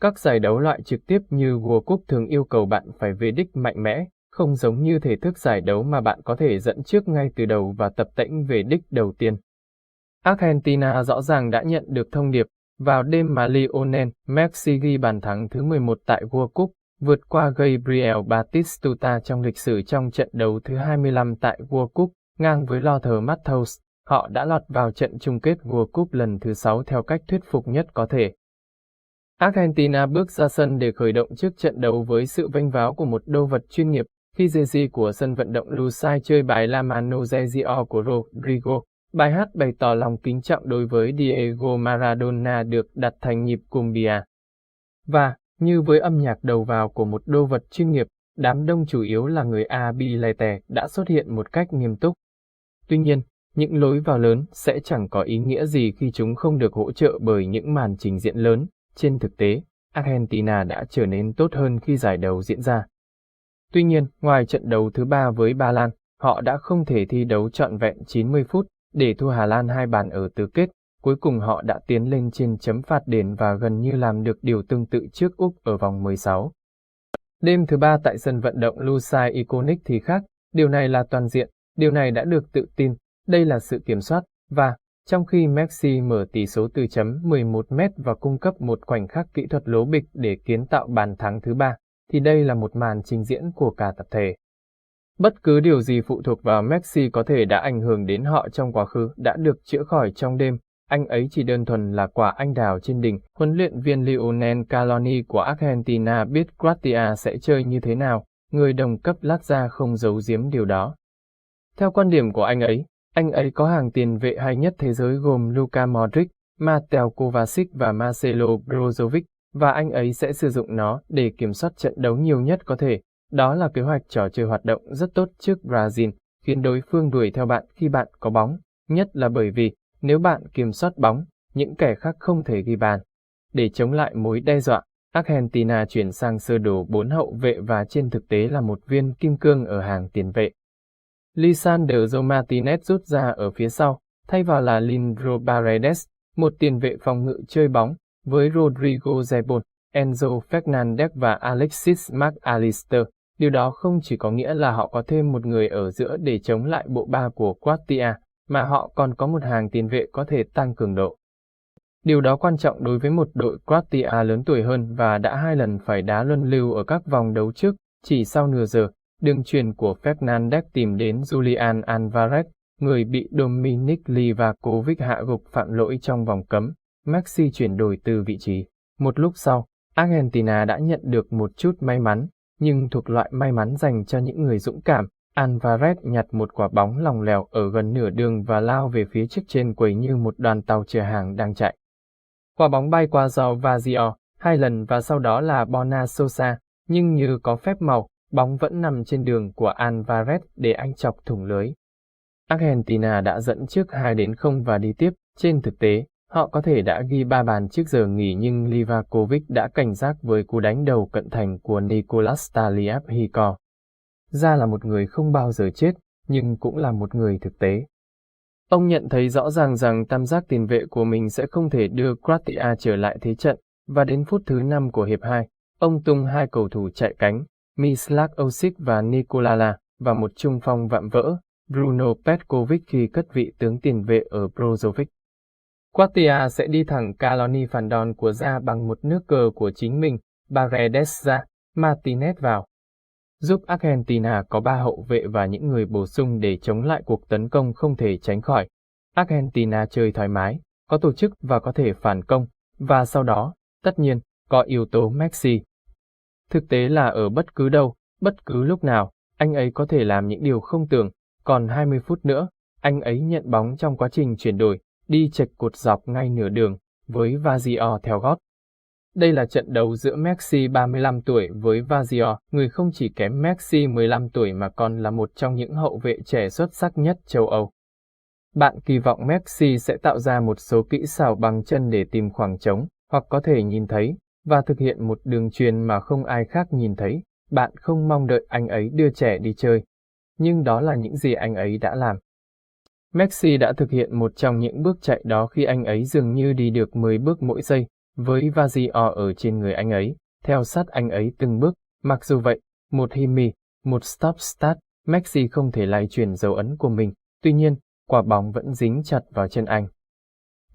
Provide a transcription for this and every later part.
Các giải đấu loại trực tiếp như World Cup thường yêu cầu bạn phải về đích mạnh mẽ, không giống như thể thức giải đấu mà bạn có thể dẫn trước ngay từ đầu và tập tễnh về đích đầu tiên. Argentina rõ ràng đã nhận được thông điệp vào đêm mà Lionel Messi ghi bàn thắng thứ 11 tại World Cup, vượt qua Gabriel Batistuta trong lịch sử trong trận đấu thứ 25 tại World Cup, ngang với Lothar Matthaus. Họ đã lọt vào trận chung kết World Cup lần thứ 6 theo cách thuyết phục nhất có thể. Argentina bước ra sân để khởi động trước trận đấu với sự vênh váo của một đô vật chuyên nghiệp, khi jersey của sân vận động Lusail chơi bài La Mano Reggio của Rodrigo. Bài hát bày tỏ lòng kính trọng đối với Diego Maradona được đặt thành nhịp cumbia. Và, như với âm nhạc đầu vào của một đô vật chuyên nghiệp, đám đông chủ yếu là người Abilete đã xuất hiện một cách nghiêm túc. Tuy nhiên, những lối vào lớn sẽ chẳng có ý nghĩa gì khi chúng không được hỗ trợ bởi những màn trình diễn lớn. Trên thực tế, Argentina đã trở nên tốt hơn khi giải đấu diễn ra. Tuy nhiên, ngoài trận đấu thứ 3 với Ba Lan, họ đã không thể thi đấu trọn vẹn 90 phút để thua Hà Lan 2 bàn ở tứ kết. Cuối cùng họ đã tiến lên trên chấm phạt đền và gần như làm được điều tương tự trước Úc ở vòng 16. Đêm thứ 3 tại sân vận động Lusail Iconic thì khác, điều này là toàn diện, điều này đã được tự tin, đây là sự kiểm soát, và trong khi Messi mở tỷ số từ chấm 11 m và cung cấp một khoảnh khắc kỹ thuật lố bịch để kiến tạo bàn thắng thứ 3, thì đây là một màn trình diễn của cả tập thể. Bất cứ điều gì phụ thuộc vào Messi có thể đã ảnh hưởng đến họ trong quá khứ đã được chữa khỏi trong đêm, anh ấy chỉ đơn thuần là quả anh đào trên đỉnh. Huấn luyện viên Lionel Scaloni của Argentina biết Croatia sẽ chơi như thế nào, người đồng cấp Lazza không giấu giếm điều đó. Theo quan điểm của anh ấy có hàng tiền vệ hay nhất thế giới gồm Luka Modric, Mateo Kovacic và Marcelo Brozovic, và anh ấy sẽ sử dụng nó để kiểm soát trận đấu nhiều nhất có thể. Đó là kế hoạch trò chơi hoạt động rất tốt trước Brazil, khiến đối phương đuổi theo bạn khi bạn có bóng, nhất là bởi vì nếu bạn kiểm soát bóng, những kẻ khác không thể ghi bàn. Để chống lại mối đe dọa, Argentina chuyển sang sơ đồ 4 hậu vệ và trên thực tế là một viên kim cương ở hàng tiền vệ. Lisandro Martinez rút ra ở phía sau, thay vào là Leandro Paredes, một tiền vệ phòng ngự chơi bóng, với Rodrigo Zebon, Enzo Fernandez và Alexis Mac Allister. Điều đó không chỉ có nghĩa là họ có thêm một người ở giữa để chống lại bộ ba của Croatia, mà họ còn có một hàng tiền vệ có thể tăng cường độ. Điều đó quan trọng đối với một đội Croatia lớn tuổi hơn và đã 2 lần phải đá luân lưu ở các vòng đấu trước. Chỉ sau nửa giờ, đường chuyền của Fernandez tìm đến Julian Alvarez, người bị Dominik Livakovic hạ gục phạm lỗi trong vòng cấm. Messi chuyển đổi từ vị trí. Một lúc sau, Argentina đã nhận được một chút may mắn, nhưng thuộc loại may mắn dành cho những người dũng cảm. Alvarez nhặt một quả bóng lòng lèo ở gần nửa đường và lao về phía trước trên quầy như một đoàn tàu chở hàng đang chạy. Quả bóng bay qua João Vazio 2 lần và sau đó là Borna Sosa, nhưng như có phép màu, bóng vẫn nằm trên đường của Alvarez để anh chọc thủng lưới. Argentina đã dẫn trước 2-0 và đi tiếp. Trên thực tế, họ có thể đã ghi 3 bàn trước giờ nghỉ nhưng Livakovic đã cảnh giác với cú đánh đầu cận thành của Nicolas Tagliafico. Ra là một người không bao giờ chết, nhưng cũng là một người thực tế. Ông nhận thấy rõ ràng rằng tam giác tiền vệ của mình sẽ không thể đưa Croatia trở lại thế trận, và đến phút thứ 5 của hiệp 2, ông tung 2 cầu thủ chạy cánh, Mislav Osic và Nicolala, và một trung phong vạm vỡ, Bruno Petkovic khi cất vị tướng tiền vệ ở Brozovic. Croatia sẽ đi thẳng Scaloni phản đòn của ra bằng một nước cờ của chính mình, Paredes ra, Martinez vào, giúp Argentina có 3 hậu vệ và những người bổ sung để chống lại cuộc tấn công không thể tránh khỏi. Argentina chơi thoải mái, có tổ chức và có thể phản công, và sau đó, tất nhiên, có yếu tố Messi. Thực tế là ở bất cứ đâu, bất cứ lúc nào, anh ấy có thể làm những điều không tưởng. Còn 20 phút nữa, anh ấy nhận bóng trong quá trình chuyển đổi, đi chệch cột dọc ngay nửa đường, với Vazio theo gót. Đây là trận đấu giữa Messi 35 tuổi với Vazio, người không chỉ kém Messi 15 tuổi mà còn là một trong những hậu vệ trẻ xuất sắc nhất châu Âu. Bạn kỳ vọng Messi sẽ tạo ra một số kỹ xảo bằng chân để tìm khoảng trống, hoặc có thể nhìn thấy, và thực hiện một đường chuyền mà không ai khác nhìn thấy. Bạn không mong đợi anh ấy đưa trẻ đi chơi. Nhưng đó là những gì anh ấy đã làm. Messi đã thực hiện một trong những bước chạy đó khi anh ấy dường như đi được 10 bước mỗi giây, với Vazio ở trên người anh ấy, theo sát anh ấy từng bước. Mặc dù vậy, một Himi, một stop start, Messi không thể lay chuyển dấu ấn của mình, tuy nhiên, quả bóng vẫn dính chặt vào chân anh.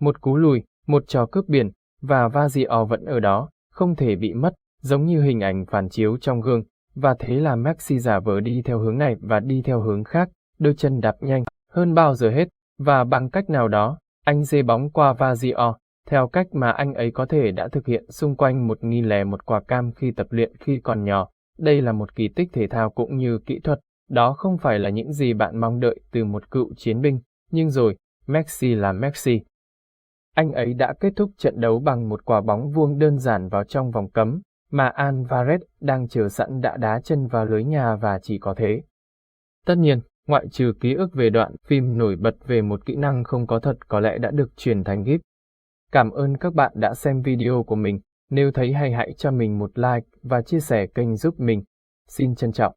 Một cú lùi, một trò cướp biển, và Vazio vẫn ở đó, không thể bị mất, giống như hình ảnh phản chiếu trong gương, và thế là Messi giả vờ đi theo hướng này và đi theo hướng khác, đôi chân đạp nhanh hơn bao giờ hết, và bằng cách nào đó, anh dê bóng qua Vazio, theo cách mà anh ấy có thể đã thực hiện xung quanh 1001 quả cam khi tập luyện khi còn nhỏ. Đây là một kỳ tích thể thao cũng như kỹ thuật, đó không phải là những gì bạn mong đợi từ một cựu chiến binh, nhưng rồi, Messi là Messi. Anh ấy đã kết thúc trận đấu bằng một quả bóng vuông đơn giản vào trong vòng cấm, mà Alvarez đang chờ sẵn đã đá chân vào lưới nhà và chỉ có thế. Tất nhiên, ngoại trừ ký ức về đoạn phim nổi bật về một kỹ năng không có thật có lẽ đã được truyền thành GIF. Cảm ơn các bạn đã xem video của mình, nếu thấy hay hãy cho mình một like và chia sẻ kênh giúp mình. Xin trân trọng.